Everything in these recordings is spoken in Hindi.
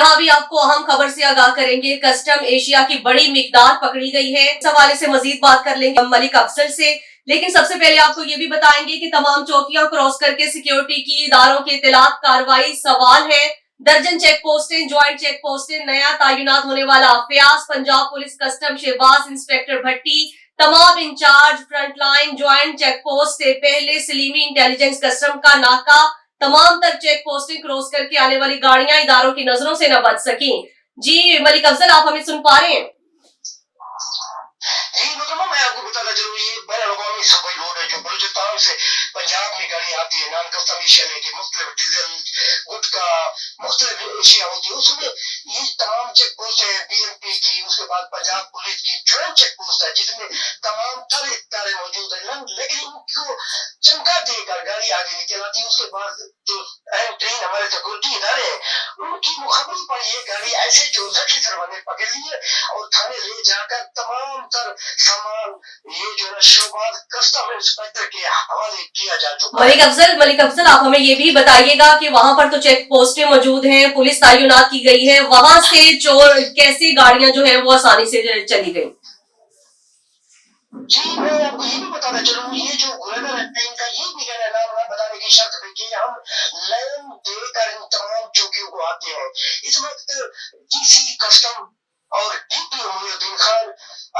यहाँ भी आपको अहम खबर से आगाह करेंगे। कस्टम एशिया की बड़ी मिकदार पकड़ी गई है। इस हवाले से मजीद बात कर लेंगे मलिक अफजल से, लेकिन सबसे पहले आपको ये भी बताएंगे कि तमाम चौकियां क्रॉस करके सिक्योरिटी की इदारों की इत्तलात कार्रवाई सवाल है। दर्जन चेक पोस्टें, ज्वाइंट चेक पोस्टें, नया तैनात होने वाला Fayaz, Punjab police custom Shahbaz, inspector Bhatti, तमाम in charge, frontline, joint check post से पहले सलीमी इंटेलिजेंस कस्टम का नाका, तमाम तर चेक पोस्टें क्रॉस करके आने वाली गाड़ियां इदारों की नजरों से न बच सकी। जी मलिक अफजल, आप हमें सुन पा रहे हैं? मैं आपको बताना जरूरी है, बैन अवी सफाई रोड है जो बलूचिस्तान से पंजाब में गाड़ी आती है, नॉन कस्टम एशिया लेके मुख्तलिफ डीजल, गुटका, मुख्तलिफ एशिया होती है, उसमें ये तमाम चेक पोस्ट है BMP की, उसके बाद पंजाब पुलिस की ज्वाइंट चेक पोस्ट है जिसमें तमाम तरह इदारे मौजूद है, लेकिन उनको चमका देकर गाड़ी आगे निकल आती है। उसके बाद जो अहम ट्रेन हमारे सिक्योरिटी इदारे हैं उनकी मुखबरी पर ये गाड़ी ऐसे जो जख्मी सरवाने पकड़ ली है और थाने ले जाकर तमाम तर सामान ये जो शोबाज कस्टम इंस्पेक्टर के हवाले किया जा चुका है। मलिक अफजल, आप हमें ये भी बताइएगा कि वहाँ पर तो चेक पोस्टें मौजूद हैं, पुलिस तैनात की गई है, वहाँ से चोर कैसी गाड़ियां जो है वो आसानी से चली गई? जी मैं आपको ये भी बताना चलूँ, ये जो गुरेगर है इनका ये भी कहना नाम ना बताने की शर्त पे कि हम लाइन देकर इन तमाम चौकियों को आते हैं। इस वक्त DC कस्टम और DPO मोइनुद्दीन खान,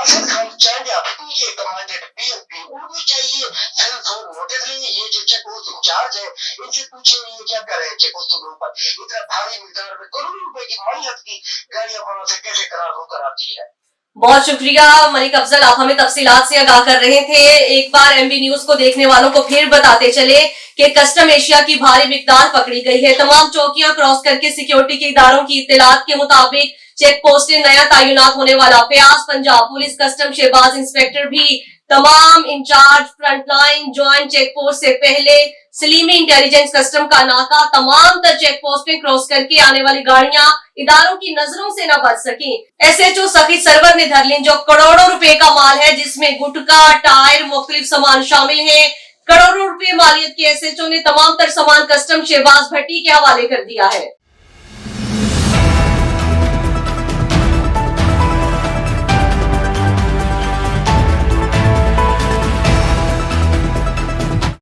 असद खान चांडिया, ये कमांडेंट BMP, उनको चाहिए सेल फोन नोटिस लें। ये जो चेक पोस्ट इंचार्ज है इनसे पूछे ये क्या कर रहे हैं चेक पोस्टों के ऊपर इतना भारी मिकदार में करोड़ों रुपए की मालियत की गाड़ियां वहां से कैसे करार होकर आती है। बहुत शुक्रिया मलिक अफजल, आप हमें तफसीलात से आगाह कर रहे थे। एक बार MB न्यूज को देखने वालों को फिर बताते चले कि कस्टम एशिया की भारी मिकदार पकड़ी गई है। तमाम चौकियां क्रॉस करके सिक्योरिटी के इदारों की इत्तलात के मुताबिक चेक पोस्टें, नया तैनात होने वाला Fayaz, Punjab police custom Shahbaz, inspector भी, तमाम in charge, frontline, joint check post से पहले सलीमी इंटेलिजेंस कस्टम का नाका, तमाम तर चेक पोस्टें क्रॉस करके आने वाली गाड़ियां इदारों की नजरों से न बच सकी। SHO सखीत सरवर ने धर ली जो करोड़ों रुपए का माल है, जिसमें गुटका, टायर, मुख्तलिफ सामान शामिल है। करोड़ों रुपए मालियत के SHO ने तमाम तर सामान कस्टम शहबाज भट्टी के हवाले कर दिया है।